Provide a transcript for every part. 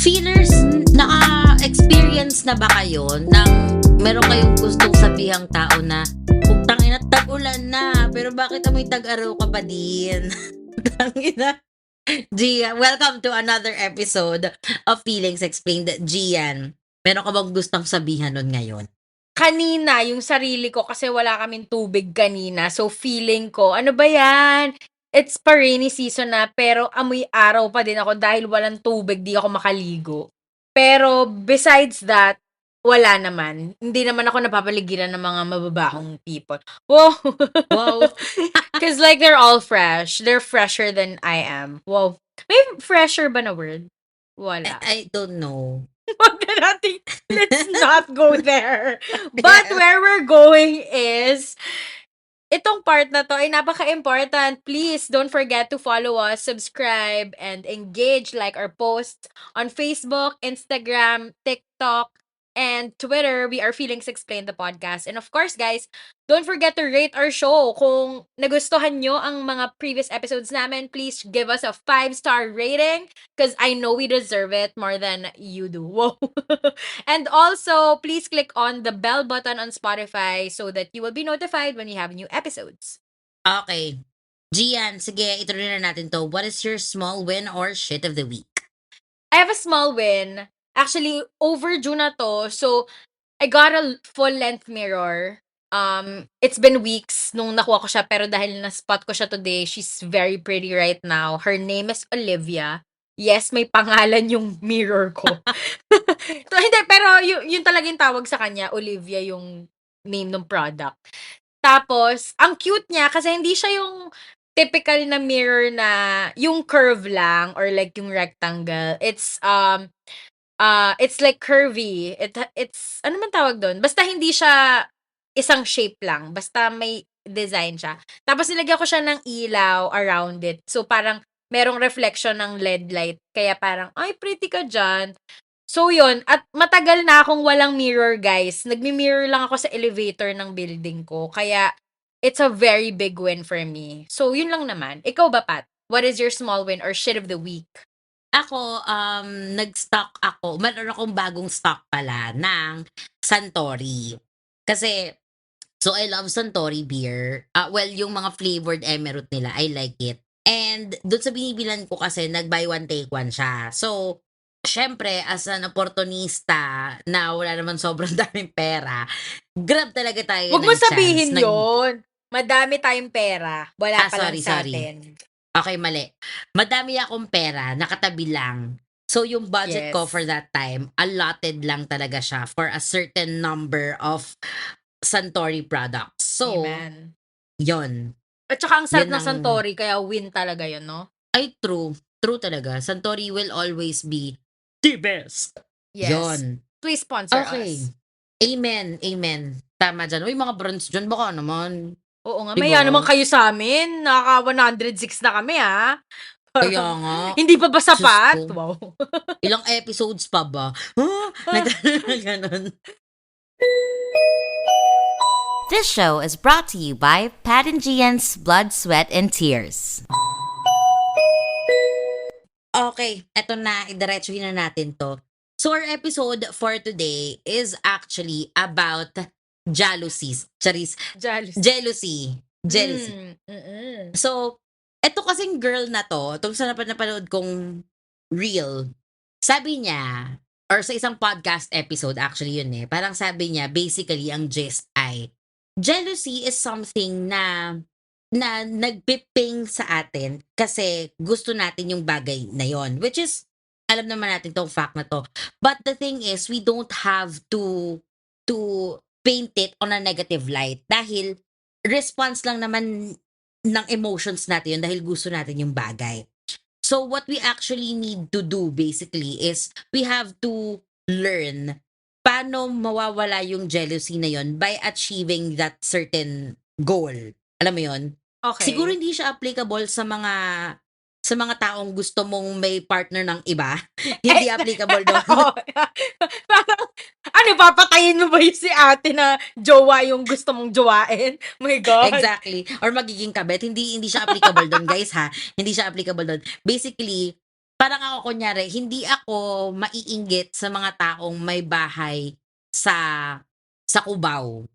Feelers, naka-experience na ba kayo ng meron kayong gustong sabihang tao na, "Putang ina, tag-ulan na, pero bakit amoy tag-araw ka pa din?" Tangina. Gian, welcome to another episode of Feelings Explained. Gian, meron ka bang gustong sabihan nun ngayon? Kanina, yung sarili ko kasi wala kaming tubig kanina. So, feeling ko, ano ba yan? It's pa rainy season na, pero amoy araw pa din ako dahil walang tubig, di ako makaligo. Pero, besides that, wala naman. Hindi naman ako napapaligiran ng mga mababahong people. Wow! Wow. Because like, they're all fresh. They're fresher than I am. Wow. May fresher ba na word? Wala. I don't know. Wag na natin, let's not go there. But where we're going is, itong part na to ay napaka-important. Please don't forget to follow us, subscribe, and engage, like our posts on Facebook, Instagram, TikTok, and Twitter. We are Feelings Explained the podcast. And of course, guys, don't forget to rate our show. Kung nagustuhan nyo ang mga previous episodes namin, please give us a 5-star rating because I know we deserve it more than you do. Whoa. And also, please click on the bell button on Spotify so that you will be notified when we have new episodes. Okay. Gian, sige, ituloy na natin to. What is your small win or shit of the week? I have a small win. Actually, overdue na to. So, I got a full-length mirror. It's been weeks nung nakuha ko siya, pero dahil na-spot ko siya today, she's very pretty right now. Her name is Olivia. Yes, may pangalan yung mirror ko. So, hindi, pero yun talaga yung tawag sa kanya, Olivia yung name ng product. Tapos, ang cute niya kasi hindi siya yung typical na mirror na yung curve lang or like yung rectangle. It's like curvy. It's ano man tawag doon? Basta hindi siya isang shape lang. Basta may design siya. Tapos nilagyan ko siya ng ilaw around it. So parang merong reflection ng LED light. Kaya parang, ay, pretty ka dyan. So yun, at matagal na akong walang mirror, guys. Nagmi-mirror lang ako sa elevator ng building ko. Kaya it's a very big win for me. So yun lang naman. Ikaw ba, Pat? What is your small win or shit of the week? Ako, nag-stock ako. Meron akong bagong stock pala ng Suntory. Kasi, so I love Suntory beer. Well, yung mga flavored emerald nila, I like it. And doon sa binibilan ko kasi, nag-buy one, take one siya. So, syempre, as an opportunista na wala naman sobrang daming pera, grab talaga tayo Huwag mo ng chance. sabihin yon. Madami tayong pera. Wala pa lang Sorry, sa sorry. atin. Okay, mali. Madami akong pera, nakatabi lang. So, yung budget ko Yes. for that time, allotted lang talaga siya for a certain number of Suntory products. So, Amen. yon. At saka ang sarap Yun ng ang, Suntory, kaya win talaga yun, no? ay, true. True talaga. Suntory will always be the best. Yes. Yon. Please sponsor Okay. us. Amen. Amen. Tama dyan. Uy, mga brands dyan, baka naman. Oo nga, Diba? maya naman kayo sa amin. Naka 106 na kami, ha? Kaya nga. Hindi pa ba Diyos sapat? ko. Wow. Ilang episodes pa ba? Ganun. This show is brought to you by Pat and Gian's Blood, Sweat, and Tears. Okay, eto na, idiretsuhin na natin to. So our episode for today is actually about jealousies. Charis. Jealousy. So, eto kasing girl na to, itong sa napanood kong reel, sabi niya, or sa isang podcast episode actually yun parang sabi niya, basically, ang gist ay, jealousy is something na nagpiping sa atin kasi gusto natin yung bagay na yon, which is alam naman natin tong fact na to, but the thing is we don't have to paint it on a negative light dahil response lang naman ng emotions natin yun dahil gusto natin yung bagay. So what we actually need to do basically is we have to learn paano mawawala yung jealousy na yon by achieving that certain goal. Alam mo yon? Okay. Siguro hindi siya applicable sa mga taong gusto mong may partner ng iba. Hindi applicable doon. Parang, ano, papatayin mo ba yung si ate na jowa yung gusto mong jowain? My God. Exactly. Or magiging kabet. Hindi siya applicable doon, guys, ha? Hindi siya applicable doon. Basically, parang ako kunyari, hindi ako maiinggit sa mga taong may bahay sa Cubao.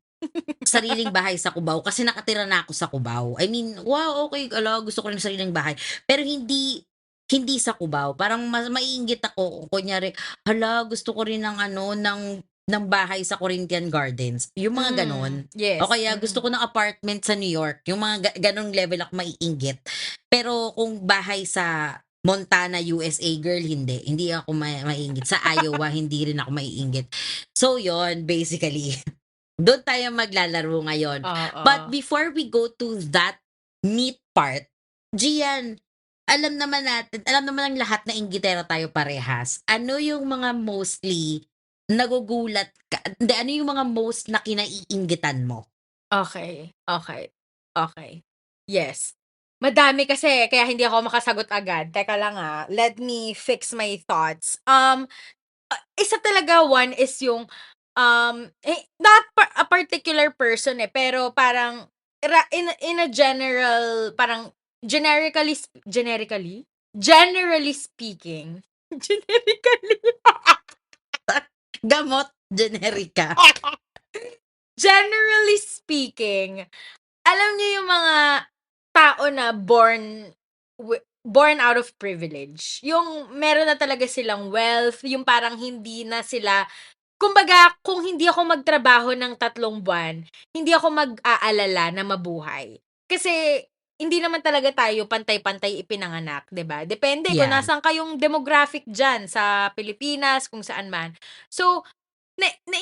Sariling bahay sa Cubao kasi nakatira na ako sa Cubao. I mean, wow, okay, gusto ko ng sariling bahay. Pero hindi sa Cubao. Parang mas maiinggit ako kung kunyari, gusto ko rin ng ano, ng bahay sa Corinthian Gardens. Yung mga ganon. O Yes. kaya gusto ko ng apartment sa New York. Yung mga ganong level ako maiinggit. Pero kung bahay sa Montana, USA, girl, hindi. Hindi ako maiinggit. Sa Iowa, hindi rin ako maiinggit. So, yon basically. Doon tayo maglalaro ngayon. Oo. But before we go to that meat part, Gian, alam naman ng lahat na inggitero tayo parehas. Ano yung mga mostly nagugulat ka, hindi, ano yung mga most na kinaiinggitan mo? Okay. Yes. Madami kasi kaya hindi ako makasagot agad. Teka lang, let me fix my thoughts. Isa talaga, one is yung, not a particular person, pero parang in a general, parang generally speaking, generically, Gamot, generika. generally speaking, alam niyo yung mga tao na born out of privilege. Yung meron na talaga silang wealth, yung parang hindi na sila, kumbaga, kung hindi ako magtrabaho ng 3 buwan, hindi ako mag-aalala na mabuhay. Kasi hindi naman talaga tayo pantay-pantay ipinanganak, 'di ba? Depende kung Yeah. nasaan kayong demographic diyan sa Pilipinas, kung saan man. So, na, na,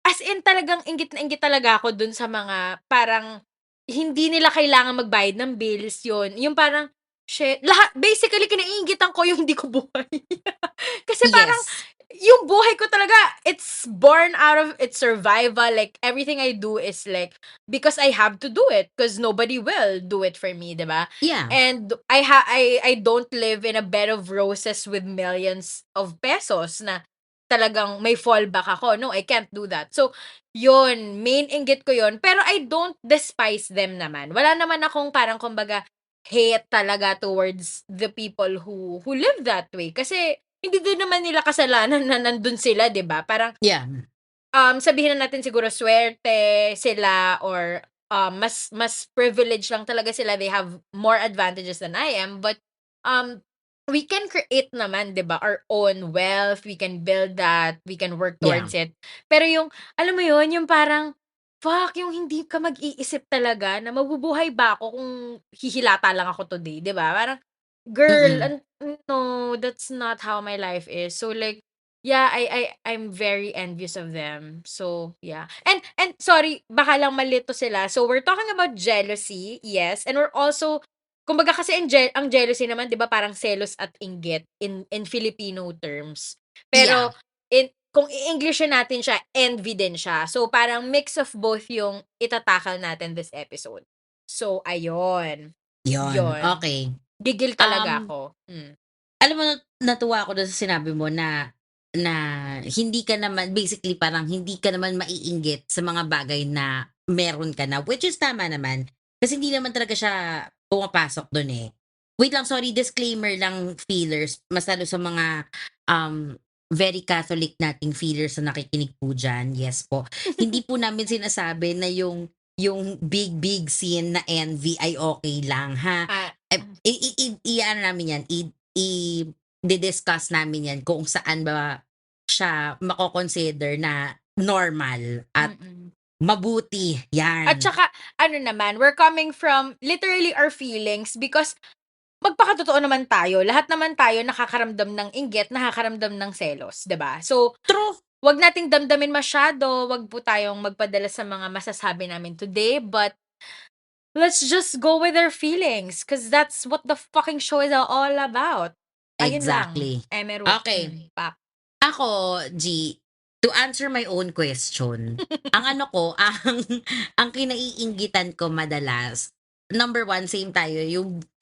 as in talagang inggit na inggit talaga ako dun sa mga parang hindi nila kailangan magbayad ng bills, yun. Yung parang, shit, lahat, basically, kinaiingitan ko yung hindi ko buhay. Kasi parang, Yes. yung buhay ko talaga, it's born out of its survival. Like, everything I do is like, because I have to do it. Because nobody will do it for me, diba? Yeah. And I don't live in a bed of roses with millions of pesos na talagang may fallback ako. No, I can't do that. So, yun, main inggit ko yun. Pero I don't despise them naman. Wala naman akong parang kumbaga hate talaga towards the people who live that way. Kasi hindi din naman nila kasalanan na nandun sila, 'di ba? Parang Yeah. sabihin na natin siguro swerte sila or mas privileged lang talaga sila. They have more advantages than I am. But we can create naman, 'di ba, our own wealth. We can build that. We can work Yeah. towards it. Pero yung, alam mo yun, yung parang, fuck, yung hindi ka mag-iisip talaga na mabubuhay ba ako kung hihilata lang ako today, 'di ba? Parang, girl, Mm-mm. no, that's not how my life is. So like, yeah, I'm very envious of them. So, yeah. And sorry, baka lang malito sila. So, we're talking about jealousy, yes. And we're also, kumbaga kasi ang jealousy naman, 'di ba, parang selos at inggit in Filipino terms. Yeah. Pero kung i-Englishin natin siya, envy din siya. So, parang mix of both yung itatakal natin this episode. So, ayun. Yon. Yun. Okay. Gigil talaga ako. Alam mo, natuwa ako doon sa sinabi mo na hindi ka naman, basically parang hindi ka naman maiinggit sa mga bagay na meron ka na, which is tama naman. Kasi hindi naman talaga siya pumapasok doon eh. Wait lang, sorry, disclaimer lang, feelers. Masalo sa mga very Catholic nating feelers na nakikinig po dyan. Yes po. Hindi po namin sinasabi na yung big scene na envy ay okay lang, ha? Ano namin yan, i-discuss namin yan kung saan ba siya mako-consider na normal at mabuti. Yan. At saka, ano naman, we're coming from literally our feelings because magpakatotoo naman tayo. Lahat naman tayo nakakaramdam ng inggit, nakakaramdam ng selos, 'di ba? So, True. wag nating damdamin masyado, wag po tayong magpadala sa mga masasabi namin today, but let's just go with our feelings because that's what the fucking show is all about. Ayun Exactly. lang. Emeru. Okay. Pak. Ako, G, to answer my own question, ang ano ko, ang kinaiinggitan ko madalas, number one, same tayo,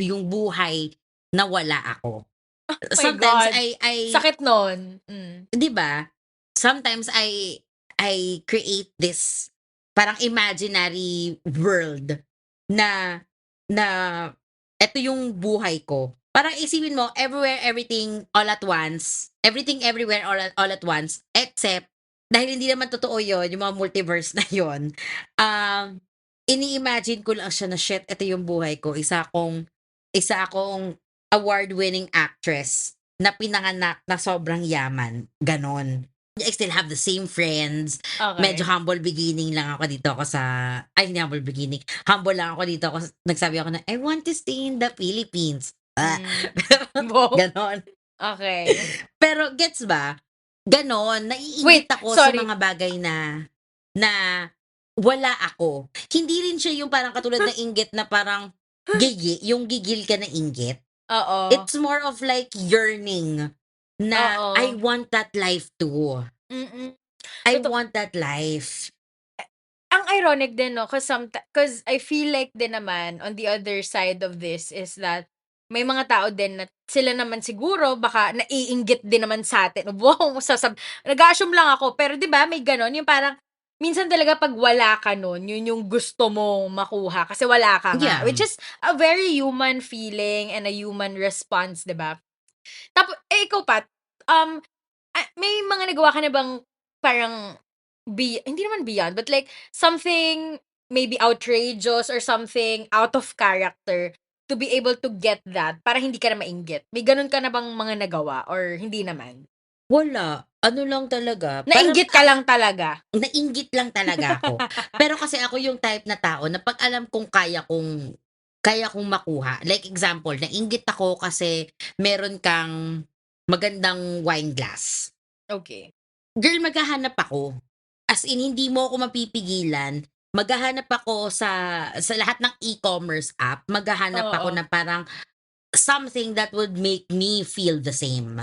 yung buhay na wala ako. My Sometimes God. I Sakit nun. 'di ba? Sometimes I create this parang imaginary world na na eto yung buhay ko. Parang isipin mo, everywhere, everything, all at once. Everything, everywhere, all at once. Except, dahil hindi naman totoo yon yung mga multiverse na yon ini-imagine ko lang siya na, shit, ito yung buhay ko. Isa akong award-winning actress na pinanganak na sobrang yaman. Ganon. I still have the same friends. Medyo Okay. humble beginning lang ako dito ako sa, ay hindi humble beginning, humble lang ako dito ako, nagsabi ako na, I want to stay in the Philippines. Wow. Ganon. Okay. Pero gets ba? Ganon, naiinggit Wait, ako sa sorry. mga bagay na wala ako. Hindi rin siya yung parang katulad ng inggit na parang yung gigil ka na inggit. Oo. It's more of like yearning na I Oo. want that life too. Mm. I Totoo. want that life. Ang ironic din, no? Cause I feel like din naman, on the other side of this is that may mga tao din na sila naman siguro baka naiinggit din naman sa atin. Wow, nag-a-assume lang ako. Pero 'di ba may gano'n, yung parang minsan talaga 'pag wala ka nun, yun yung gusto mo makuha kasi wala ka nga. Yeah. Which is a very human feeling and a human response, 'di ba? Ikaw Pat, may mga nagawa ka na bang parang hindi naman beyond, but like something maybe outrageous or something out of character to be able to get that para hindi ka na mainggit? May ganun ka na bang mga nagawa or hindi naman? Wala. Ano lang talaga, parang Nainggit ka lang talaga? nainggit lang talaga ako. Pero kasi ako yung type na tao na 'pag alam kong kaya kong makuha. Like example, nainggit ako kasi meron kang magandang wine glass. Okay. Girl, maghahanap ako. As in, hindi mo ako mapipigilan. Maghahanap ako sa lahat ng e-commerce app, maghahanap ako Oo. na parang something that would make me feel the same.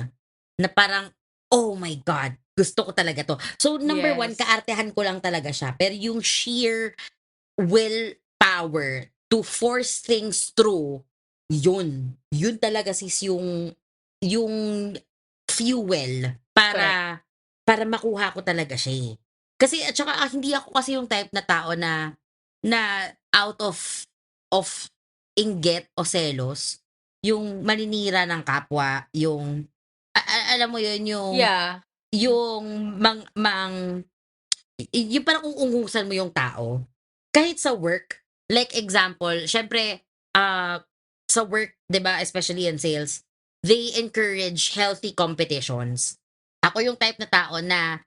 Na parang, oh my God, gusto ko talaga to. So, number one, Yes. kaartehan ko lang talaga siya. Pero yung sheer willpower to force things through, yun. Yun talaga sis yung fuel Correct. para makuha ko talaga siya eh. Kasi at saka hindi ako kasi yung type na tao na out of inggit o selos, yung maninira ng kapwa, yung alam mo yun, Yeah. yung yung parang uungusan mo yung tao. Kahit sa work, like example, syempre, sa work, 'di ba, especially in sales, they encourage healthy competitions. Ako yung type na tao na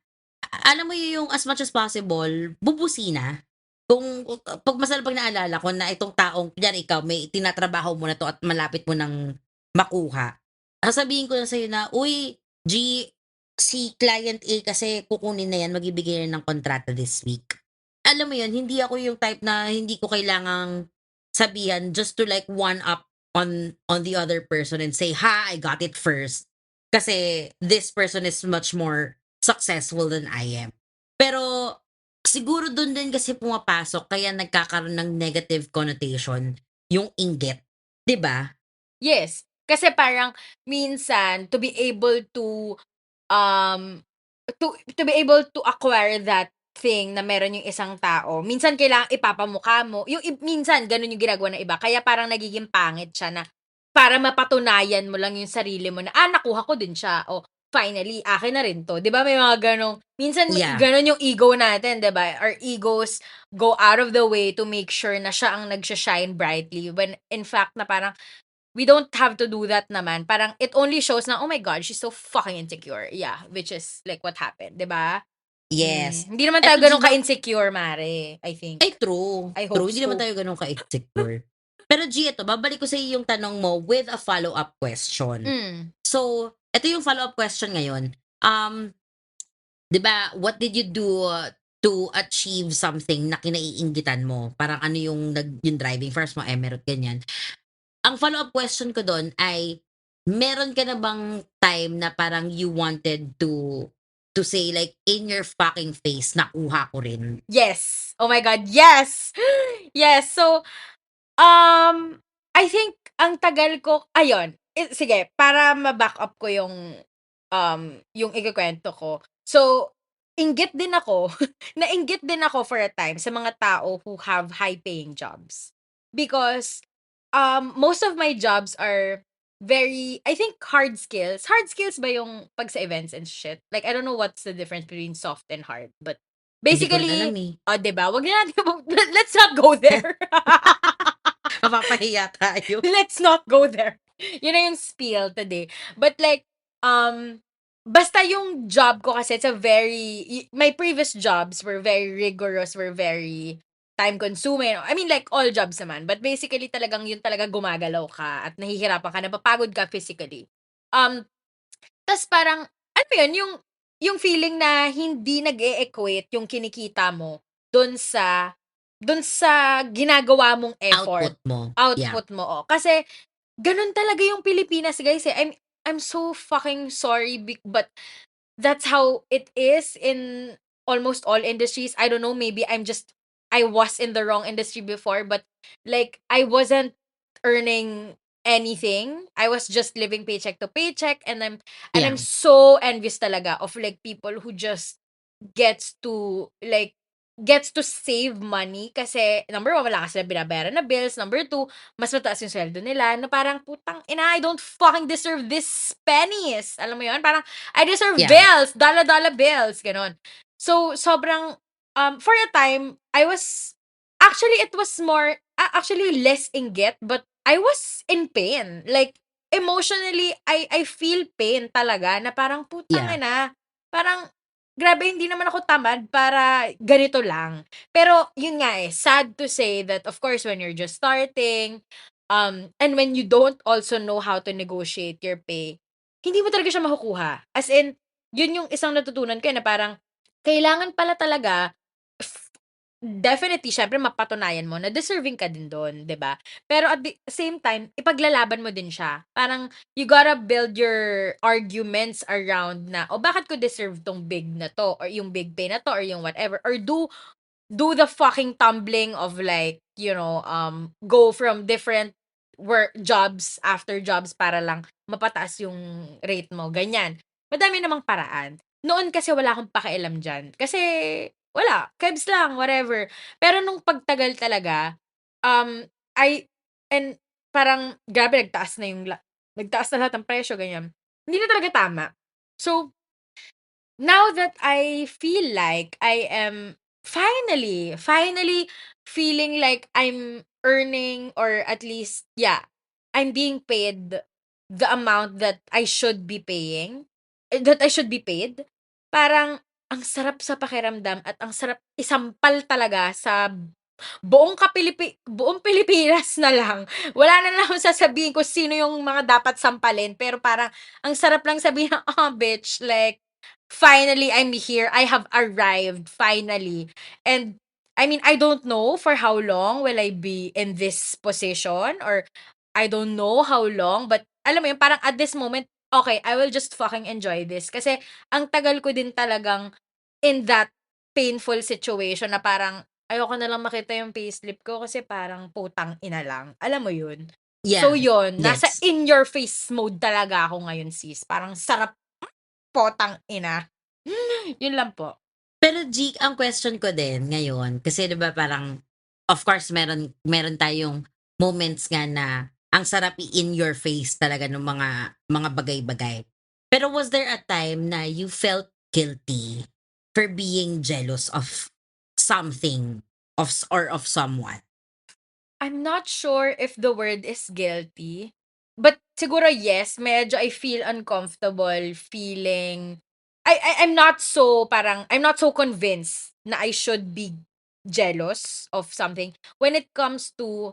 alam mo yung as much as possible, bubusina. Pag naalala ko na itong taong kunyari ikaw may tinatrabaho mo na 'to at malapit mo ng makuha, sasabihin ko na sa'yo na, "Uy, G, si client A kasi kukunin na 'yan, magbibigay na ng kontrata this week." Alam mo 'yun, hindi ako yung type na hindi ko kailangang sabihan just to like one up on the other person and say, "Ha, I got it first." Kasi this person is much more successful than I am. Pero siguro dun din kasi pumapasok kaya nagkakaroon ng negative connotation yung inggit, 'di ba? Yes. Kasi parang minsan to be able to to be able to acquire that thing na meron yung isang tao, minsan kailangang ipapamukha mo yung minsan gano'n yung ginagawa ng iba kaya parang nagiging pangit siya na para mapatunayan mo lang yung sarili mo na, nakuha ko din siya, o finally akin na rin 'to, 'di ba may mga gano'ng minsan Yeah. gano'n yung ego natin, 'di ba? Our egos go out of the way to make sure na siya ang shine brightly when in fact na parang we don't have to do that naman. Parang it only shows na, "Oh my God, she's so fucking insecure." Yeah, which is like what happened, 'di ba? Yes. Hindi naman tayo Eto G, gano'n ka-insecure mare, I think. ay true, I true hope hindi naman so. tayo gano'n ka-insecure. Pero G, eto babalik ko sa'yo yung tanong mo with a follow-up question. Hmm, So, eto yung follow-up question ngayon. 'Di ba, what did you do to achieve something na kinaiinggitan mo? Parang ano yung driving force mo, emerald, ganyan. Ang follow-up question ko dun ay, meron ka na bang time na parang you wanted to say like, in your fucking face, nakuha ko rin? yes. Oh my God, yes! Yes, so, I think ang tagal ko ayun, sige para ma-back up ko yung ikukuwento ko. So, inggit din ako, nainggit din ako for a time sa mga tao who have high paying jobs. Because, most of my jobs are I think hard skills. Hard skills ba yung pag sa events and shit? Like, I don't know what's the difference between soft and hard. But Hindi ko rin alam basically, eh. diba? Wag na natin, let's not go there. Mapapahiya tayo. Let's not go there. Yun na yung spiel today. But like, basta yung job ko kasi it's a my previous jobs were very rigorous, were very time consuming. I mean like all jobs naman. But basically talagang yun talaga gumagalaw ka at nahihirapan ka, napapagod ka physically. Tas parang, ano mo yun, yung feeling na hindi nag-e-equate yung kinikita mo dun sa ginagawa mong effort. Output mo. Yeah. Output mo, oh. Kasi ganun talaga yung Pilipinas, guys, eh. I'm so fucking sorry, but that's how it is in almost all industries. I don't know, maybe I was in the wrong industry before, but like I wasn't earning anything. I was just living paycheck to paycheck, and I'm Yeah. so envious talaga of like people who just gets to like gets to save money kasi number one, wala kasi sila binabayaran na bills. Number two, mas mataas yung sweldo nila na parang putang ina, I don't fucking deserve this pennies. Alam mo yun? Parang I deserve Yeah. bills, dollar bills, ganon. So sobrang for a time I was actually it was more actually less inggit, but I was in pain. Like emotionally I feel pain talaga na parang putang Yeah. ina, parang grabe hindi naman ako tamad para ganito lang. Pero yun nga eh, sad to say that of course when you're just starting, and when you don't also know how to negotiate your pay, hindi mo talaga siya makukuha. As in, yun yung isang natutunan ko eh, na parang kailangan pala talaga definitely syempre mapatunayan mo na deserving ka din do'n, 'di ba? Pero at the same time, ipaglalaban mo din siya. Parang you gotta build your arguments around na, "O bakit ko deserve 'tong big na 'to or yung big pay na 'to or yung whatever." Or do the fucking tumbling of like, go from different work jobs after jobs para lang mapataas yung rate mo, ganyan. Madami namang paraan. Noon kasi wala akong pakialam diyan. Kasi wala, kebs lang, whatever. Pero nung pagtagal talaga, um, I and parang grabe nagtaas na lahat ng presyo, ganyan. Hindi na talaga tama. So, now that I feel like I am finally feeling like I'm earning, or at least, yeah, I'm being paid the amount that I should be paid. Parang ang sarap sa pakiramdam at ang sarap isampal talaga sa buong Pilipinas na lang. Wala na lang akong sasabihin kung sino yung mga dapat sampalin, pero parang ang sarap lang sabihin na, "Oh, bitch, like, finally, I'm here. I have arrived, finally." And, I mean, I don't know for how long will I be in this position, or I don't know how long, but alam mo yun, parang at this moment, okay, I will just fucking enjoy this. Kasi ang tagal ko din talagang in that painful situation na parang ayoko na lang makita yung payslip ko kasi parang putang ina lang. Alam mo yun? So Yeah. yun, nasa Gets. in your face mode talaga ako ngayon, sis. Parang sarap, potang ina. Yun lang po. Pero G, ang question ko din ngayon, kasi 'di ba parang of course meron tayong moments nga na ang sarap in your face talaga ng mga bagay-bagay. Pero was there a time na you felt guilty for being jealous of something or of someone? I'm not sure if the word is guilty, but siguro yes, medyo I feel uncomfortable feeling I'm not so convinced na I should be jealous of something when it comes to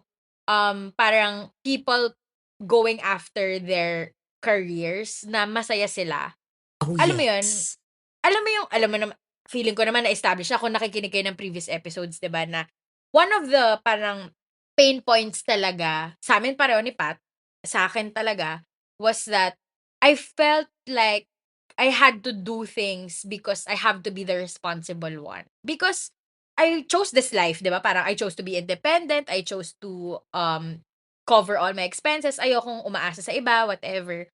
parang people going after their careers na masaya sila. Oh, Alam mo 'yun? yes. Alam mo naman, feeling ko naman na-establish na kung nakikinig kayo ng previous episodes, 'di ba, na one of the parang pain points talaga sa'min pareho ni Pat, sa'kin talaga, was that I felt like I had to do things because I have to be the responsible one. Because I chose this life, 'di ba? Parang I chose to be independent, I chose to, cover all my expenses, ayokong umaasa sa iba, whatever.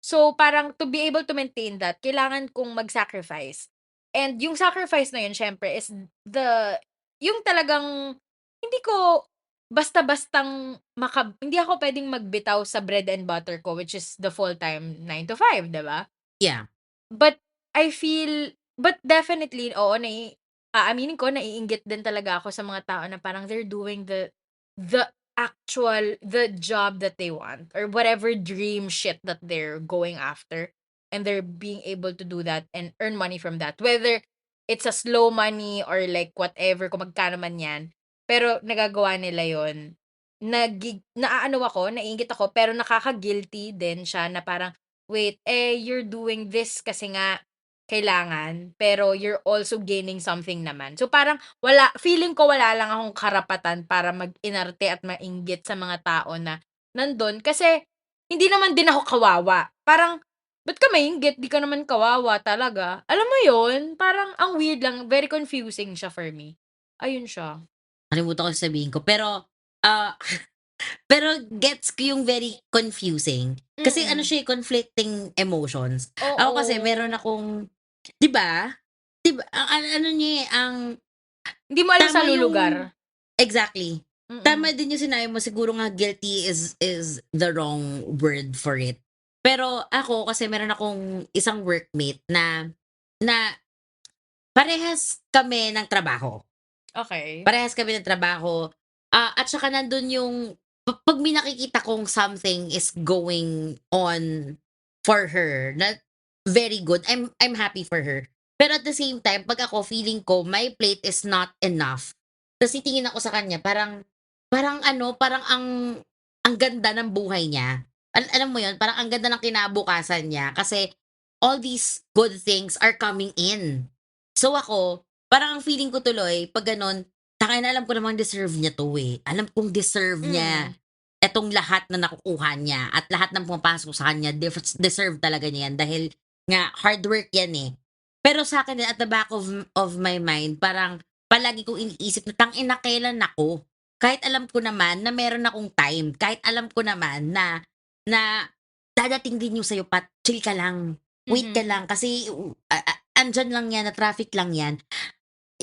So, parang to be able to maintain that, kailangan kong mag-sacrifice. And yung sacrifice na yun siyempre is yung talagang hindi ko basta-bastang hindi ako pwedeng magbitaw sa bread and butter ko, which is the full-time 9 to 5, 'di ba? Yeah. But but definitely, oo, aaminin ko naiinggit din talaga ako sa mga tao na parang they're doing the the job that they want or whatever dream shit that they're going after, and they're being able to do that and earn money from that. Whether it's a slow money or like whatever, kung magkano man 'yan, pero nagagawa nila 'yon. Naaano ako, naiinggit ako, pero nakaka-guilty din siya na parang, "Wait, you're doing this kasi nga kailangan, pero you're also gaining something naman." So, parang feeling ko wala lang akong karapatan para mag-inarte at mainggit sa mga tao na nandun kasi hindi naman din ako kawawa. Parang, ba't ka mainggit? 'Di ka naman kawawa talaga. Alam mo yun? Parang ang weird lang, very confusing siya for me. Ayun siya. Nakalimutan ko yung sabihin ko. Pero gets ko yung very confusing. Kasi ano Mm. siya, conflicting emotions. Ako kasi meron Oo. akong 'di ba? 'Di ba ano niya, ang Hindi mo alam tama saan lulugar. yung exactly. Mm. Tama din yung sinabi mo, siguro nga guilty is the wrong word for it. Pero ako kasi meron akong isang workmate na parehas kami ng trabaho. Okey. Parehas kami ng trabaho, at saka nandun yung 'pag may nakikita kong something is going on for her na very good, I'm happy for her. Pero at the same time, 'pag ako feeling ko my plate is not enough, ta's titingin ako sa kanya parang parang ano, parang ang ganda ng buhay niya. Alam mo yun, parang ang ganda ng kinabukasan niya kasi all these good things are coming in. So ako, parang ang feeling ko tuloy 'pag gano'n, na alam ko namang deserve niya 'to, eh. Alam kong deserve niya Mm. etong lahat na nakukuha niya at lahat ng pumapasok sa kanya deserve talaga niya 'yan dahil nga hard work 'yan, eh. Pero sa'kin din at the back of my mind parang palagi kong iniisip na, "Tangina, kailan ako?" Kahit alam ko naman na meron akong time, kahit alam ko naman na dadating din yung sa'yo, "Pat, chill ka lang, wait ka Mhm. lang kasi andiyan lang 'yan, na traffic lang 'yan."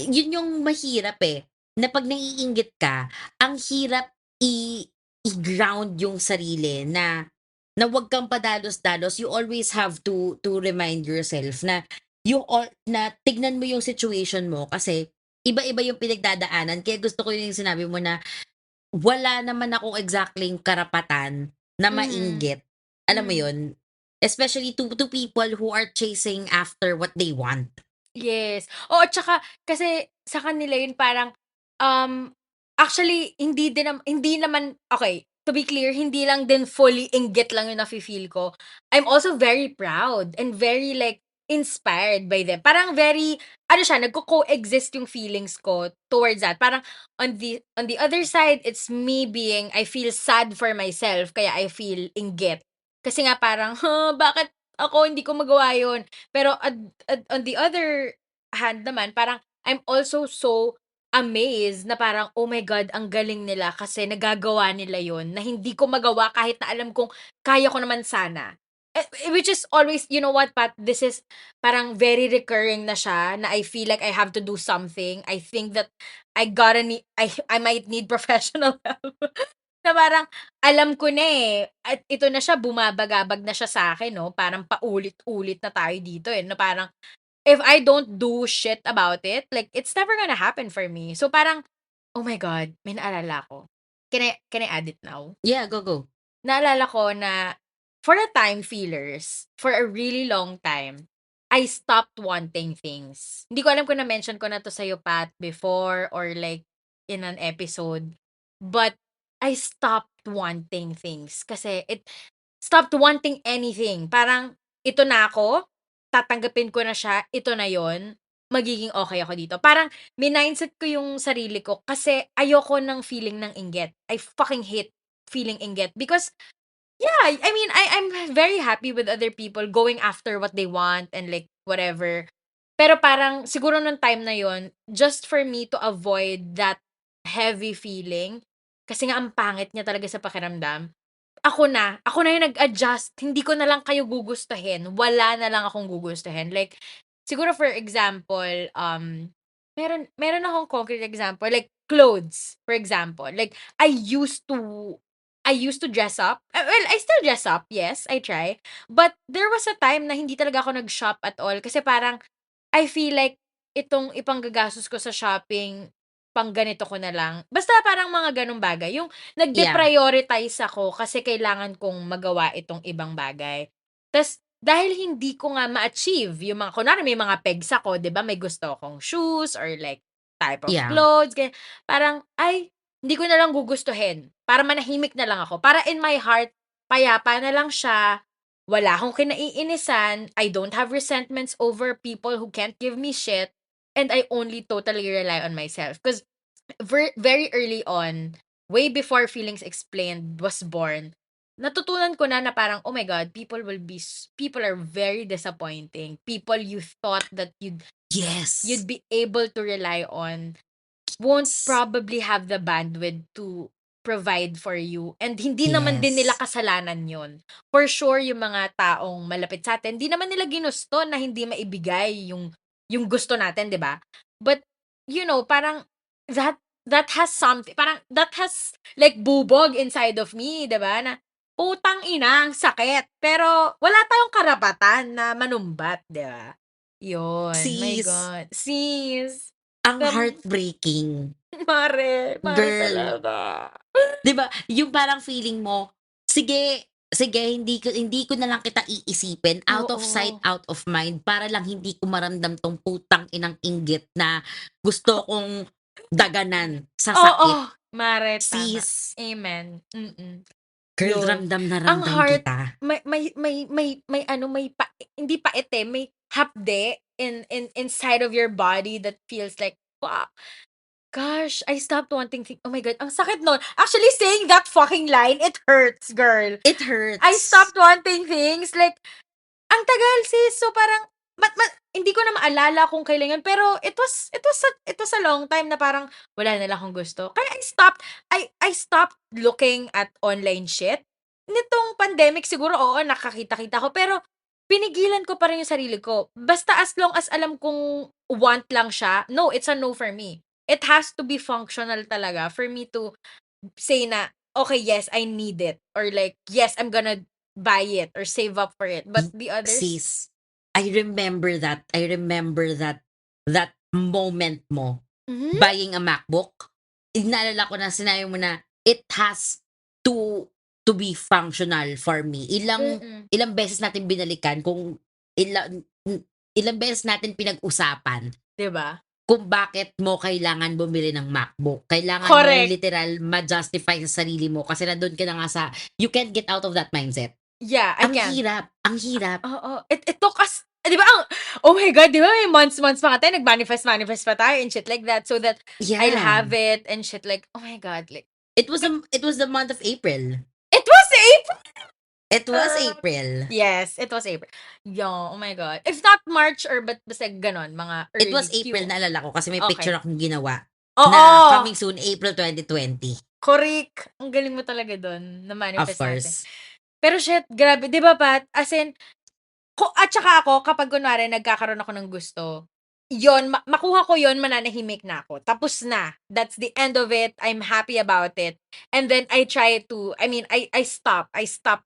Yun yung mahirap, eh, na 'pag naiinggit ka, ang hirap i-ground yung sarili na 'wag kang padalos-dalos. You always have to remind yourself na tignan mo yung situation mo kasi iba-iba yung pinagdadaanan. Kaya gusto ko yung sinabi mo na wala naman akong exactly karapatan na Mhm. mainggit. Alam mo Mhm. yun? Especially to people who are chasing after what they want. Yes. Oo, tsaka kasi sa kanila yun parang, actually hindi naman okay, to be clear, hindi lang din fully inggit lang yung nafi-feel ko. I'm also very proud and very, like, inspired by them. Parang very ano siya, nagko-coexist yung feelings ko towards that. Parang on the other side, it's me being I feel sad for myself kaya I feel inggit. Kasi nga parang, bakit ako hindi ko magawa yun?" Pero on the other hand naman, parang I'm also so amazed na parang, "Oh my God, ang galing nila kasi nagagawa nila yon na hindi ko magawa kahit na alam kong kaya ko naman sana." Which is always, you know what, Pat, this is parang very recurring na siya na I feel like I have to do something. I think that I might need professional help. Na parang alam ko na, at ito na siya, bumabagabag na siya sa'kin 'no, parang paulit-ulit na tayo dito, na parang if I don't do shit about it, like, it's never gonna happen for me. So, parang, oh my God, may naalala ko. Can I add it now? Yeah, go, go. Naalala ko na for a time feelers, for a really long time, I stopped wanting things. Hindi ko alam kung na-mention ko na 'to sa'yo, Pat, before or like in an episode, but I stopped wanting things kasi stopped wanting anything. Parang ito na ako, tatanggapin ko na siya, ito na yon, magiging okay ako dito. Parang mindset ko yung sarili ko kasi ayoko ng feeling ng inggit. I fucking hate feeling inggit because yeah, I mean, I'm very happy with other people going after what they want and like whatever. Pero parang siguro nung time na yon, just for me to avoid that heavy feeling, kasi nga ang pangit niya talaga sa pakiramdam, ako na yung nag-adjust, hindi ko na lang kayo gugustuhin, wala na lang akong gugustuhin. Like, siguro for example, meron akong concrete example, like clothes, for example. Like, I used to dress up. Well, I still dress up, yes, I try. But there was a time na hindi talaga ako nag-shop at all kasi parang I feel like itong ipanggagastos ko sa shopping, pang ganito ko na lang. Basta parang mga gano'ng bagay. Yung Yeah. nagde-prioritize ako kasi kailangan kong magawa itong ibang bagay. Tas dahil hindi ko nga ma-achieve yung mga kunwari may mga pegs ako, 'di ba, may gusto akong shoes or like type of Yeah. clothes, ganyan. Parang, ay, hindi ko na lang gugustuhin para manahimik na lang ako. Para in my heart, payapa na lang siya, wala akong kinaiinisan, I don't have resentments over people who can't give me shit, and I only totally rely on myself. Because very early on, way before Feelings Explained was born, natutunan ko na parang, oh my God, people are very disappointing. People you thought that Yes. you'd be able to rely on won't probably have the bandwidth to provide for you. And hindi naman din nila Yes. kasalanan yun. For sure, yung mga taong malapit sa atin, hindi naman nila ginusto na hindi maibigay yung gusto natin, di ba? But, parang that that has something, parang that has like bubog inside of me, di ba? Na putang ina, ang sakit. Pero wala tayong karapatan na manumbat, di ba? Yun, my Sis, God. Sis. ang Pero, heartbreaking. mare Girl. talaga. 'Di ba? Yung parang feeling mo, sige, sige, hindi ko na lang kita iisipin, out of sight, Oo. out of mind, para lang hindi ko maramdam tong putang inang inggit na gusto kong daganan sa Oo, sakit. mare, tama. Sis, Amen. Mm. girl, Yun. ramdam na Ang ramdam heart, kita. may ano, hindi pait eh, may hapde inside of your body that feels like, wow, gosh, I stopped wanting oh my God, ang sakit nun. Actually, saying that fucking line, it hurts, girl. It I hurts. stopped wanting things like, ang tagal, sis. So parang hindi ko na maalala kung kailan yun, pero it was a long time na parang wala na lang akong gusto. Kaya I stopped looking at online shit. Nitong pandemic siguro, oo, nakakita-kita ko, pero pinigilan ko pa rin yung sarili ko. Basta as long as alam kong want lang siya, no, it's a no for me. It has to be functional talaga for me to say na, okay, yes, I need it. Or like, yes, I'm gonna buy it or save up for it. But the others, Sis, I remember that. I remember that moment mo mhm, buying a MacBook. Naalala ko na sinabi mo na it has to be functional for me. Ilang mm, ilang beses natin binalikan kung ilang beses natin pinag-usapan 'di ba? kung bakit mo kailangan bumili ng MacBook. Kailangan mo Correct. literal ma-justify sa sarili mo kasi nandun ka na nga sa you can't get out of that mindset. Yeah, I Ang can. hirap, ang hirap. Oo, it took us, 'di ba, oh my God, 'di ba may months pa nga tayo, nag-manifest pa tayo and shit like that so that I'll Yeah. have it and shit like, oh my God, like, It was the month of April. it was April! It was April. Yes, it was April. Oh my God. If not March or basta ganon, mga It early was April, naalala ko kasi may picture Okay. akong ginawa Oo, na coming soon April 2020. correct. Ang galing mo talaga dun, Of na-manifest natin. course. Pero shit, grabe, 'di ba, Pat? As in, at saka ako, kapag kunwari nagkakaroon ako ng gusto, yon makuha ko yon, mananahimik na ako. Tapos na. That's the end of it. I'm happy about it. And then I try to, I mean, I stop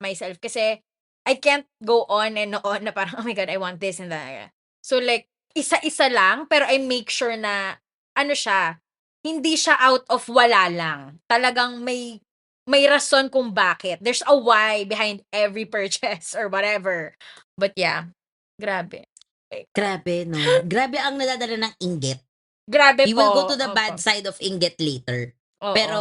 myself kasi I can't go on and on na parang, oh my God, I want this and that. So like, isa-isa lang, pero I make sure na, ano siya, hindi siya out of wala lang. Talagang may rason kung bakit. There's a why behind every purchase or whatever. But yeah, grabe. Like, Grabe, no? Grabe ang nadadala ng inggit. grabe We will go po. to the bad Opo. side of inggit later. Oo. Pero,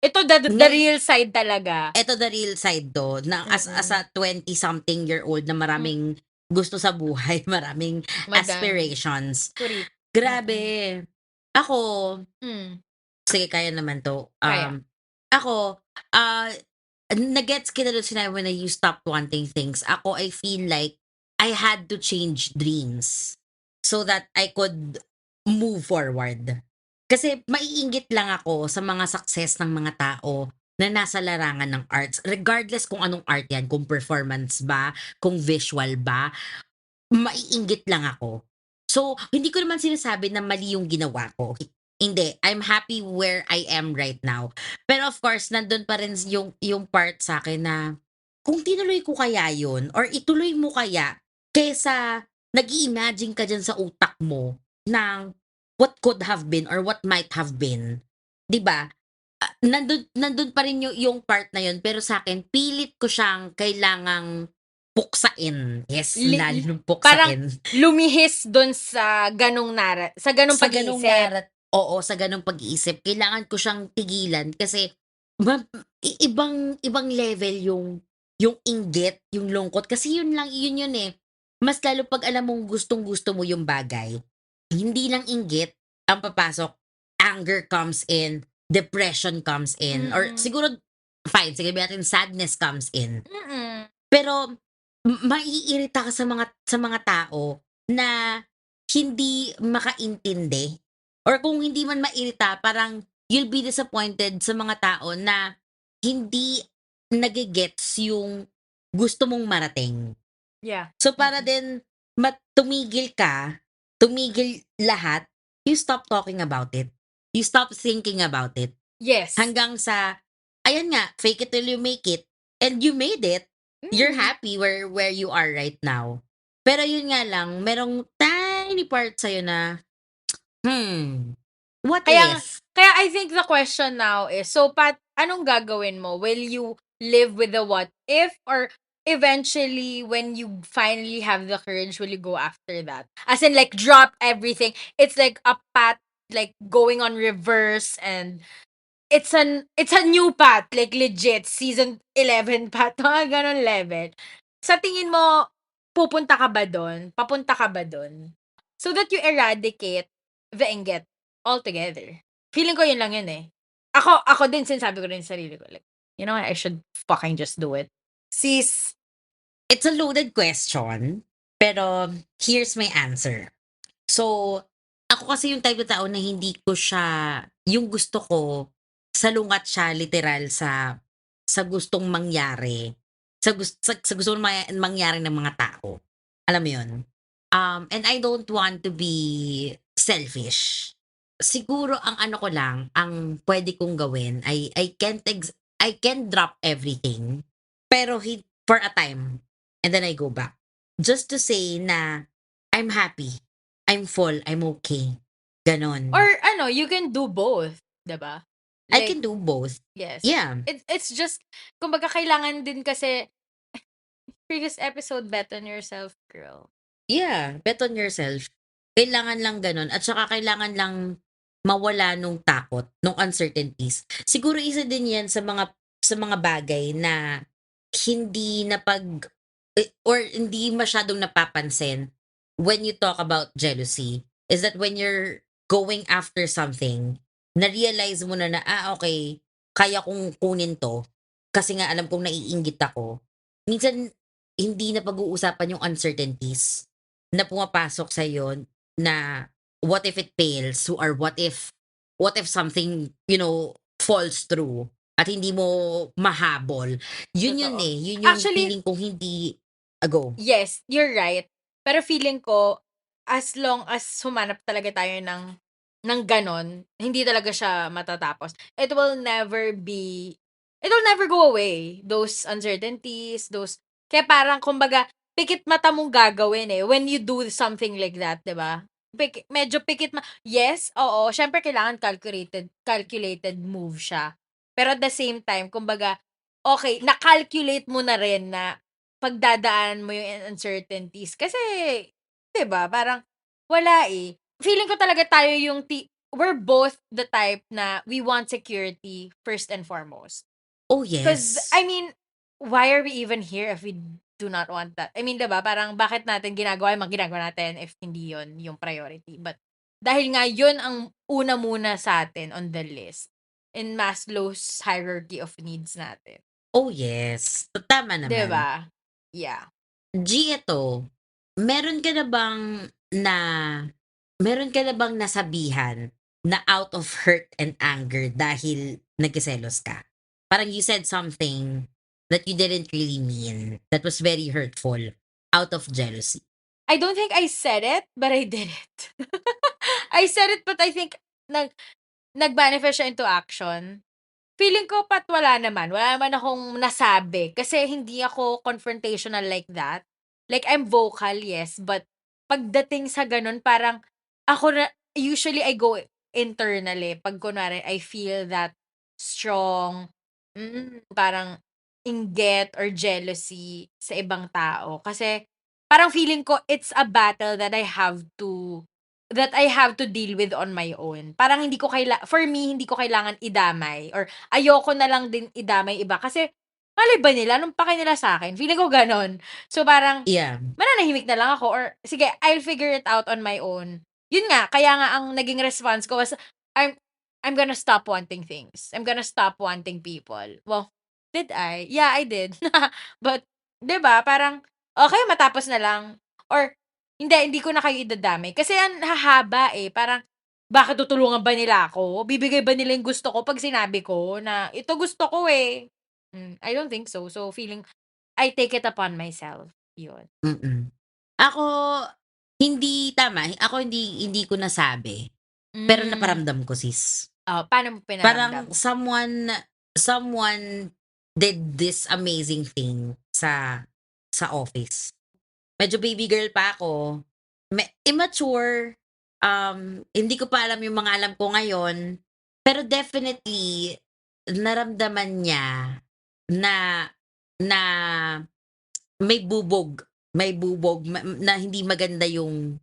Ito the ngay- real side talaga. eto the real side to, na as a 20-something-year-old na maraming gusto sa buhay, maraming Madami. aspirations. Correct. Grabe. Ako, Mm. sige, kaya naman to. Kaya. Ako, nagets kita doon sinabi mo na you stopped wanting things. Ako, I feel like I had to change dreams so that I could move forward. Kasi maiinggit lang ako sa mga success ng mga tao na nasa larangan ng arts. Regardless kung anong art yan, kung performance ba, kung visual ba, maiinggit lang ako. So, hindi ko naman sinasabi na mali yung ginawa ko. Hindi, I'm happy where I am right now. Pero of course, nandun pa rin yung part sa akin na kung tinuloy ko kaya yun or ituloy mo kaya kesa nag-i-imagine ka dyan sa utak mo ng what could have been or what might have been. 'Di ba? Nandun pa rin yung part na yun pero sa akin pilit ko siyang kailangang puksain. Yes, ang Li- lalim ng Parang puksain. lumihis dun sa sa ganong Sa ganong pag-iisip. oo, sa ganong pag-iisip kailangan ko siyang tigilan kasi ma ibang level yung inggit, yung lungkot kasi yun lang yun eh. Mas lalo 'pag alam mong gustong-gusto mo yung bagay, hindi lang inggit ang papasok, anger comes in, depression comes in, or Mm. siguro fine, sige natin sadness comes in. Mm. Pero maiirita ka sa mga tao na hindi makaintindi or kung hindi man mairita parang you'll be disappointed sa mga tao na hindi nage-gets yung gusto mong marating. Yeah. So para din tumigil ka, tumigil lahat, you stop talking about it. You stop thinking about it. Yes. Hanggang sa, ayan nga, fake it till you make it. And you made it. You're Mm. happy where you are right now. Pero yun nga lang, merong tiny part sa'yo na, what Kaya if? kaya I think the question now is, so Pat, anong gagawin mo? Will you live with the what if, or eventually when you finally have the courage, will you go after that? As in like drop everything. It's like a path like going on reverse, and it's a new path, like legit season 11 path, mga ganon level. Sa tingin mo, pupunta ka ba doon? Papunta ka ba doon? So that you eradicate the inggit altogether. Feeling ko yun lang yun eh. Ako din, sinasabi ko rin sa sarili ko, like, you know what, I should fucking just do it. Sis, it's a loaded question, pero here's my answer. So, ako kasi yung type ng tao na hindi ko siya, yung gusto ko, salungat siya literal sa gustong mangyari. Sa gustong mangyari ng mga tao. Alam mo yun? And I don't want to be selfish. Siguro ang ano ko lang, ang pwede kong gawin ay I can drop everything, pero for a time, and then I go back. Just to say na I'm happy, I'm full, I'm okay. Ganon. Or you can do both, 'di ba? I Like, can do both. yes. Yeah. It's just, kumbaga kailangan din kasi, previous episode, bet on yourself, girl. Yeah, bet on yourself. Kailangan lang gano'n at saka kailangan lang mawala nung takot, nung uncertainties. Siguro isa din 'yan sa mga bagay na hindi or hindi masyadong napapansin when you talk about jealousy, is that when you're going after something, na-realize mo na okay, kaya kong kunin 'to kasi nga alam kong naiinggit ako. Minsan hindi na pag-uusapan yung uncertainties na pumapasok sa'yo na what if it fails or what if something, falls through at hindi mo mahabol. Yun yun Totoo. eh, yun yung Actually, feeling kong hindi go. yes, you're right. Pero feeling ko, as long as humanap talaga tayo ng ganon, hindi talaga siya matatapos. It will never go away. Those uncertainties, kaya parang, kumbaga, pikit mata mong gagawin eh, when you do something like that, 'di ba? Medyo yes, oo, syempre kailangan calculated move siya. Pero at the same time, kumbaga, okay, na-calculate mo na rin na pagdadaan mo yung uncertainties. Kasi, 'di ba, parang wala eh. Feeling ko talaga tayo we're both the type na we want security first and foremost. Oh, Because, yes. I mean, why are we even here if we do not want that? I mean, 'di ba, parang bakit natin ginagawa yung mga ginagawa natin if hindi yon yung priority? But dahil nga yun ang una muna sa atin on the list in Maslow's hierarchy of needs natin. Oh, yes. Tama 'Di naman. ba? Yeah. G, ito, meron ka na bang na meron ka na bang nasabihan na out of hurt and anger dahil nagkiselos ka? Parang you said something that you didn't really mean, that was very hurtful out of jealousy. I don't think I said it, but I did it. I said it, but I think nag-manifest siya into action. Feeling ko wala naman akong nasabi kasi hindi ako confrontational like that. Like, I'm vocal, yes, but pagdating sa gano'n parang ako na usually I go internally 'pag kunwari I feel that strong, parang inggit or jealousy sa ibang tao. Kasi parang feeling ko it's a battle that I have to deal with on my own. Parang for me, hindi ko kailangan idamay or ayoko na lang din idamay iba kasi malay ba nila, anong pake nila sa'kin, feeling ko gano'n. So, parang Yeah. mananahimik na lang ako or sige, I'll figure it out on my own. Yun nga, kaya nga ang naging response ko was, I'm I'm gonna stop wanting things. I'm gonna stop wanting people. Well, did I? Yeah, I did. But, 'di ba, parang, okey matapos na lang or hindi ko na kayo idadamay kasi ang hahaba, eh, parang bakit tutulungan ba nila ako? Bibigay ba nila yung gusto ko 'pag sinabi ko na, "Ito gusto ko, eh." I don't think so. So, feeling I take it upon myself, yun. Mm. Ako, hindi tama, ako hindi ko nasabi, pero Hmm, naparamdam ko, sis. paano mo Parang pinaramdam? someone did this amazing thing sa office. Medyo baby girl pa ako, immature, hindi ko pa alam yung mga alam ko ngayon, pero definitely naramdaman niya na na may bubog na hindi maganda yung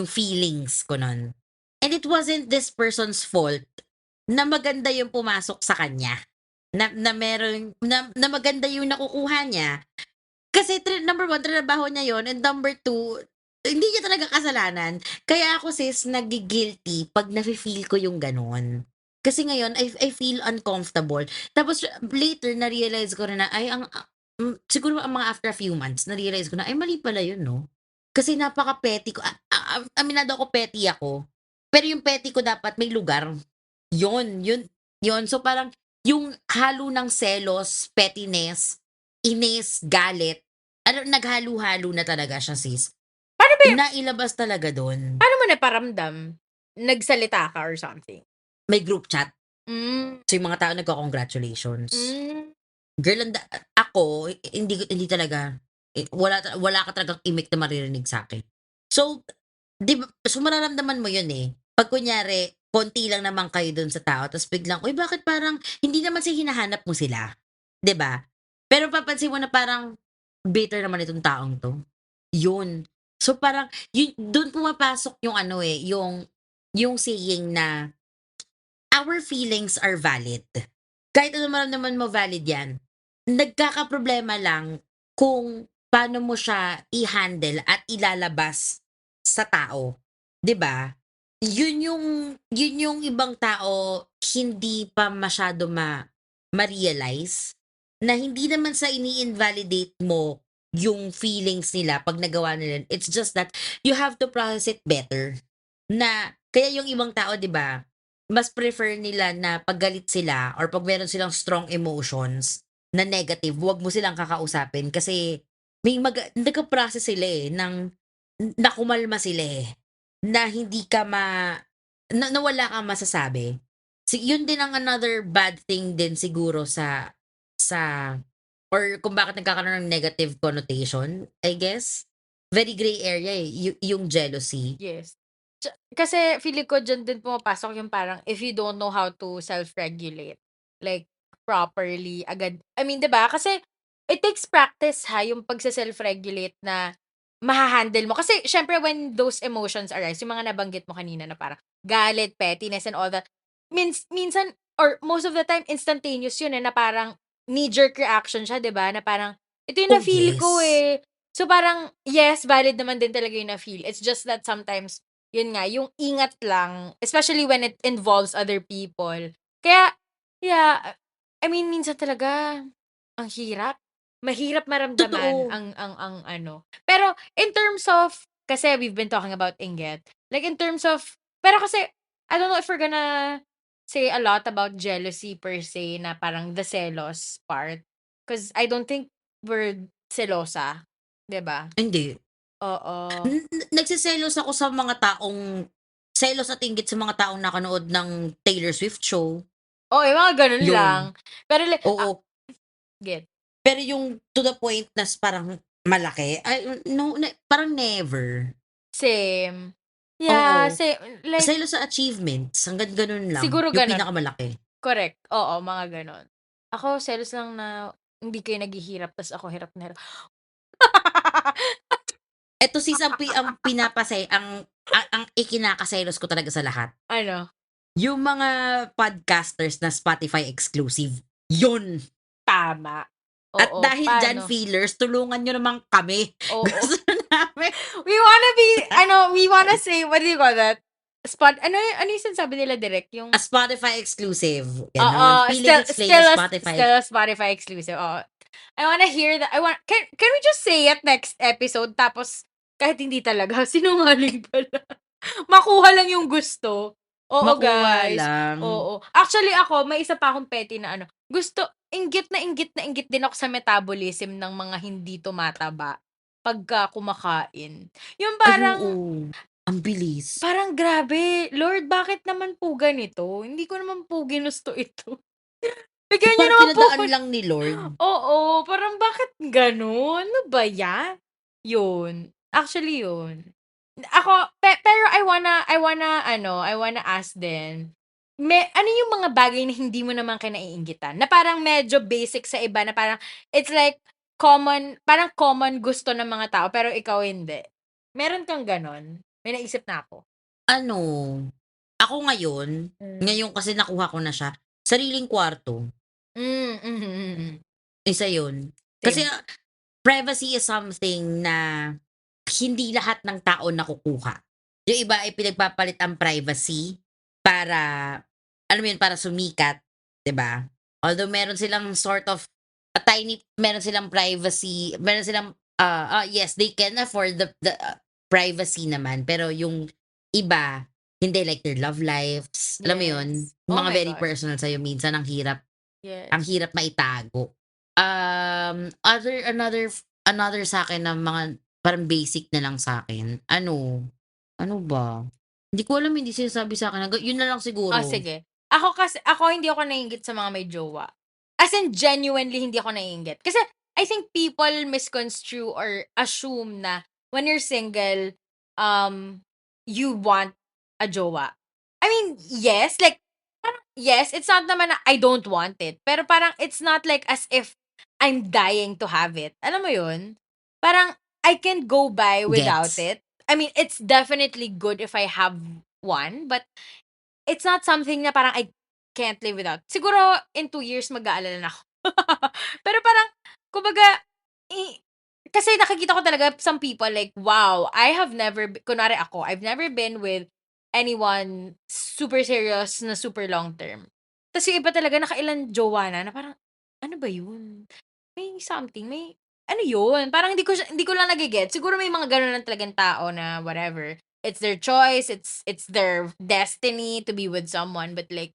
feelings ko nun. And it wasn't this person's fault na maganda yung pumasok sa kanya, na meron na maganda yung nakukuha niya. Kasi number one, trabaho niya yon, and number two, hindi niya talaga kasalanan. Kaya ako, sis, nagi-guilty 'pag nafi-feel ko yung gano'n. Kasi ngayon I feel uncomfortable. Tapos later na-realize ko rin na ay siguro ang mga after a few months na-realize ko na, ay mali pala yun 'no. Kasi napaka-petty ko, aminado ako petty ako. Pero yung petty ko dapat may lugar. Yun. So parang yung halo ng selos, pettiness, inis, galit, naghalo-halo na talaga siya, sis. Paano ba Nailabas talaga dun. paano mo naparamdam? Nagsalita ka or something? May group chat. Hmm, So yung mga tao nagko-congratulations. hmm, Girl, ako, hindi talaga, wala ka talagang imik na maririnig sa'kin. So, 'di ba, so mararamdaman mo yun, eh. 'Pag kunyari, konti lang naman kayo dun sa tao tapos biglang, "Uy, bakit parang hindi naman hinahanap mo sila." 'Di ba? Pero papansin mo na parang, bitter naman itong taong 'to, yun. So parang dun pumapasok yung ano, eh, yung saying na, "Our feelings are valid." Kahit ano maramdaman mo, valid 'yan. Nagkakaproblema lang kung paano mo siya i-handle at ilalabas sa tao, 'di ba? Yun yung ibang tao hindi pa masyado ma-realize na hindi naman sa ini-invalidate mo yung feelings nila 'pag nagawa nila. It's just that you have to process it better. Na kaya yung ibang tao, 'di ba, mas prefer nila na 'pag galit sila or 'pag meron silang strong emotions na negative, huwag mo silang kakausapin kasi may nagka-process sila, eh, na kumalma sila, eh, na hindi ka na wala kang masasabi. Yun din ang another bad thing din siguro sa or kung bakit nagkakaroon ng negative connotation, I guess. Very gray area, eh, yung jealousy. yes. Kasi feeling ko diyan din pumapasok yung parang if you don't know how to self-regulate, like, properly agad I mean, 'di ba? Kasi it takes practice yung pagse-self-regulate na maha-handle mo. Kasi siyempre when those emotions arise, yung mga nabanggit mo kanina na parang galit, pettiness, and all that, minsan or most of the time instantaneous yun, eh, na parang knee-jerk reaction siya, 'di ba? Na parang, "Ito yung Oh, na-feel ko, yes. eh." So, parang yes, valid naman din talaga yung na-feel. It's just that sometimes, yun nga, yung ingat lang, especially when it involves other people. Kaya, yeah, I mean, minsan talaga, ang hirap. Mahirap maramdaman Totoo. ang ano. Pero, in terms of, kasi we've been talking about inggit. Like, in terms of, pero kasi, I don't know if we're gonna say a lot about jealousy per se, na parang the selos part. Because I don't think we're selosa, 'di ba? Hindi. Oo. Nagseselos ako sa mga taong selos at inggit sa mga taong nakanood ng Taylor Swift show. Oo, yung mga gano'n lang. Yun, Pero oo. get. Pero yung to the point na parang malaki, ay no, parang never. Same. Yeah, Oo. like, Selos sa achievements, hangga't ganun lang, siguro yung gano'n. pinakamalaki. Correct. Oo, mga gano'n. Ako selos lang na hindi kayo naghihirap ta's ako hirap na hirap. Eto sis ang ang ikinakaselos ko talaga sa lahat, Ano? yung mga podcasters na Spotify exclusive, yun. Tama. At Oo, dahil diyan paano? feelers, tulungan niyo naman kami. Oo. Gusto namin We wanna say, what do you call that? Ano yung sinasabi nila direct? Yung, a Spotify exclusive, oo, gano'n. Feeling Explain na Spotify. still a Spotify exclusive. Oo. I wanna hear that. Can we just say it next episode? Tapos, kahit hindi talaga, sinungaling pala. Makuha lang yung gusto. Oo, Makuha guys. lang. Oo. Actually, ako, may isa pa akong petty na ano. Inggit na inggit din ako sa metabolism ng mga hindi tumataba pagka kumakain. Yung Ay, parang, oo. Ang bilis. parang grabe, Lord, bakit naman po ganito? Hindi ko naman po ginusto ito. Bigyan niyo Parang naman po pinadaan lang ni Lord. Oo, parang bakit gano'n? Ano ba 'yan? Yun, actually yun. Ako pero I wanna ask din, ano yung mga bagay na hindi mo naman kinaiinggitan? Na parang medyo basic sa iba na parang it's like common gusto ng mga tao pero ikaw hindi. Meron kang gano'n? May naisip na ako. Ano, ako ngayon, Hmm. ngayon kasi nakuha ko na siya, sariling kwarto, Mhm. isa yun. Kasi, Same. privacy is something na hindi lahat ng tao nakukuha. Yung iba ay pinagpapalit ang privacy para, alam mo yun, para sumikat, 'di ba? Although meron silang sort of meron silang privacy, meron silang, yes, they can afford the privacy naman, pero yung iba, hindi, like their love lives, alam mo yun? Yes. Yung Oh mga my very gosh. personal sa'yo minsan ang Yes. hirap maitago. Another sa'kin na mga parang basic na lang sa'kin, ano ba? Hindi ko alam, hindi sinasabi sa'kin yun na lang Oh, siguro. sige. Ako hindi ako naiinggit sa mga may jowa. As in genuinely hindi ako naiinggit. Kasi I think people misconstrue or assume na when you're single, um, you want a jowa. I mean, yes, like parang yes, it's not naman na I don't want it, pero parang it's not like as if I'm dying to have it. Alam mo 'yun? Parang I can go by without Gets. it. I mean, it's definitely good if I have one, but it's not something na parang I can't live without. Siguro in 2 years mag-aalala na ako. Pero parang kumbaga kasi nakikita ko talaga some people like, wow, I have never kunwari ako, I've never been with anyone super serious na super long term. Tas yung iba talaga nakailan jowa na parang, ano ba yun? May something, may ano yun? Parang hindi ko lang nage-gets. Siguro may mga gano'n lang talagang tao na whatever. It's their choice, it's their destiny to be with someone, but like,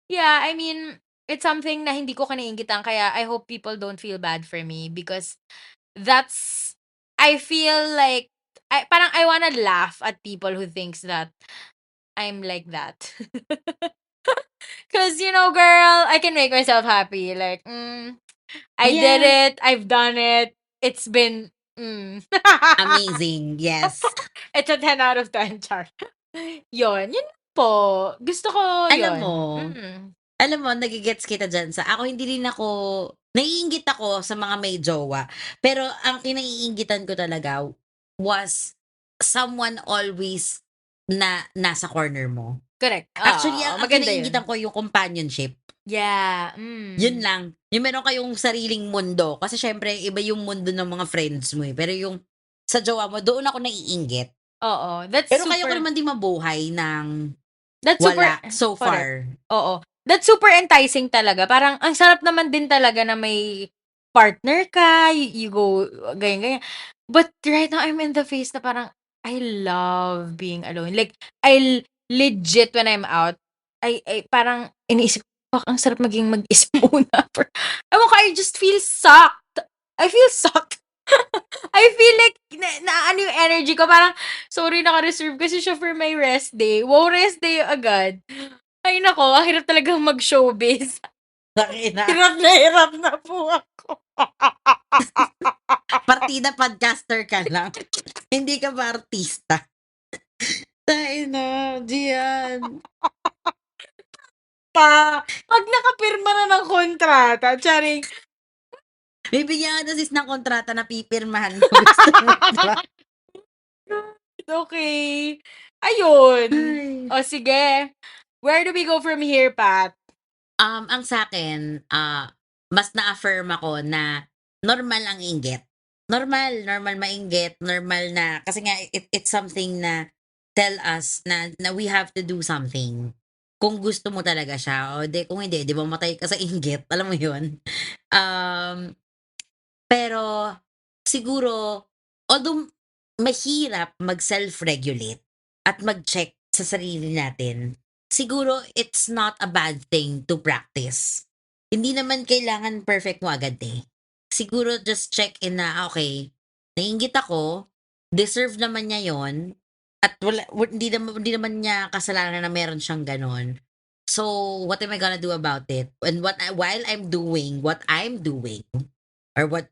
yeah, I mean, it's something na hindi ko kinainggitan kaya I hope people don't feel bad for me because that's I feel like I wanna laugh at people who thinks that I'm like that. Cause girl, I can make myself happy. Like, I did Yeah, it. I've done it. It's been amazing, yes. It's a 10 out of 10, char. Yun po. Gusto ko Alam yun. mo Mm. alam mo nage-gets kita diyan ako hindi rin ako naiinggit ako sa mga may jowa, pero ang kinaiinggitan ko talaga was someone always na nasa corner mo. Correct. Actually, Oo, ang maganda yun. kinaiinggitan ko yung companionship. Yeah, Yun lang. Yung meron kayong sariling mundo. Kasi syempre, iba yung mundo ng mga friends mo eh. Pero yung sa jowa mo, doon ako naiinggit. Oo, Pero kaya ko naman din mabuhay ng that's super wala so correct. far. Oo. That's super enticing talaga. Parang ang sarap naman din talaga na may partner ka, you go ganyan. But right now I'm in the phase na parang I love being alone. Like I legit when I'm out, I parang iniisip ko, ang sarap maging mag-isa muna. Ewan ko, I just feel sucked. I feel sucked. I feel like naano na yung energy ko. Parang, sorry, naka-reserve kasi siya for my rest day. Wow, rest day agad. Ay, nako, ang hirap talagang mag-showbiz. Takina. Hirap na po ako. Partida podcaster ka lang. Hindi ka ba artista? Takina, Gian. Pag nakapirma na ng kontrata, charing, Bibigyan ka na sis ng kontrata na pipirmahan mo. Gusto mo ba? okay. Ayun. Ay. O, sige. Where do we go from here, Pat? Ang sa'kin, mas na-affirm ako na normal ang inggit. Normal mainggit, normal na kasi nga it's something na tell us na we have to do something. Kung gusto mo talaga siya o kung hindi, 'di ba mamatay ka sa inggit, alam mo 'yun. Pero siguro although mahirap mag-self-regulate at mag-check sa sarili natin, siguro it's not a bad thing to practice. Hindi naman kailangan perfect mo agad eh. Siguro just check in na, okay, naiinggit ako, deserve naman niya yon at hindi naman niya kasalanan na meron siyang ganon. So, what am I gonna do about it? And while I'm doing what I'm doing, or what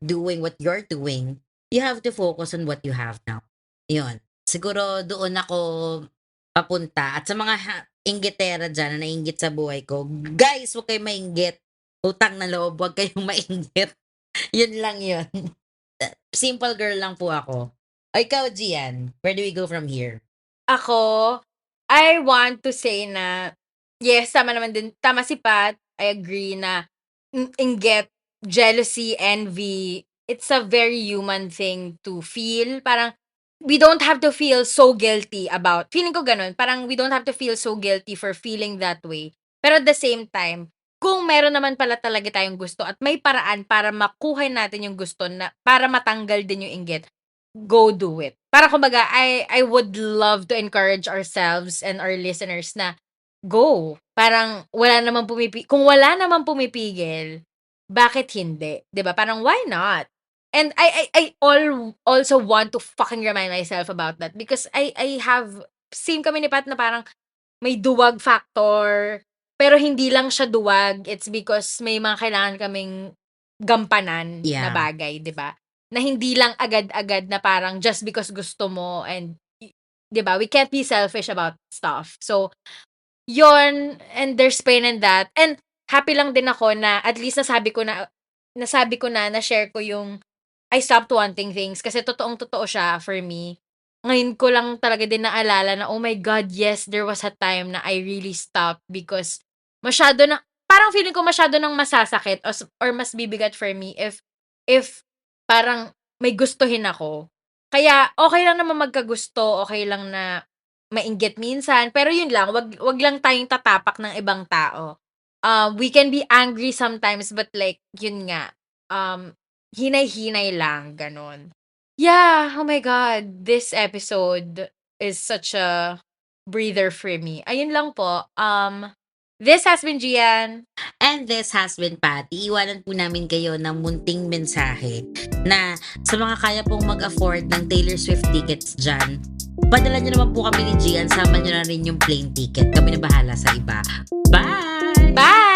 you're doing, you have to focus on what you have now. Yun. Siguro doon ako papunta. At sa mga inggitera dyan na nainggit sa buhay ko, guys, huwag kayong mainggit. Utang na loob, huwag kayong mainggit. Yun lang yun. Simple girl lang po ako. O ikaw, Gian, where do we go from here? Ako, I want to say na, yes, tama naman din. Tama si Pat. I agree na inggit, jealousy, envy, it's a very human thing to feel. Parang, we don't have to feel so guilty about, feeling ko ganun, parang we don't have to feel so guilty for feeling that way. Pero at the same time, kung meron naman pala talaga tayong gusto at may paraan para makuha natin yung gusto na, para matanggal din yung inggit, go do it. Para kumbaga, I would love to encourage ourselves and our listeners na go. Parang kung wala namang pumipigil, bakit hindi? 'Di ba? Parang why not? And I also want to fucking remind myself about that because I have same kami ni Pat na parang may duwag factor, pero hindi lang siya duwag, it's because may mga kailangan kaming gampanan na Yeah. bagay, 'di ba? Na hindi lang agad-agad na parang just because gusto mo and 'di ba? We can't be selfish about stuff. So, yon, and there's pain in that. And happy lang din ako na at least nasabi ko na na-share ko yung I stopped wanting things kasi totoong-totoo siya for me. Ngayon ko lang talaga din naalala na, oh my God, yes, there was a time na I really stopped because parang feeling ko masyado nang masasakit or mas bibigat for me if parang may gustuhin ako. Kaya okay lang naman magkagusto, okay lang na mainggit minsan, pero yun lang, wag lang tayong tatapak ng ibang tao. We can be angry sometimes, but like, yun nga, hinay-hinay lang, ganon. Yeah, oh my God, this episode is such a breather for me. Ayun lang po. This has been Gian. And this has been Patty. Iwanan po namin kayo ng munting mensahe na sa mga kaya pong mag-afford ng Taylor Swift tickets dyan, padala nyo naman po kami ni Gian, sama nyo na rin yung plane ticket. Kami na bahala sa iba. Bye! Bye!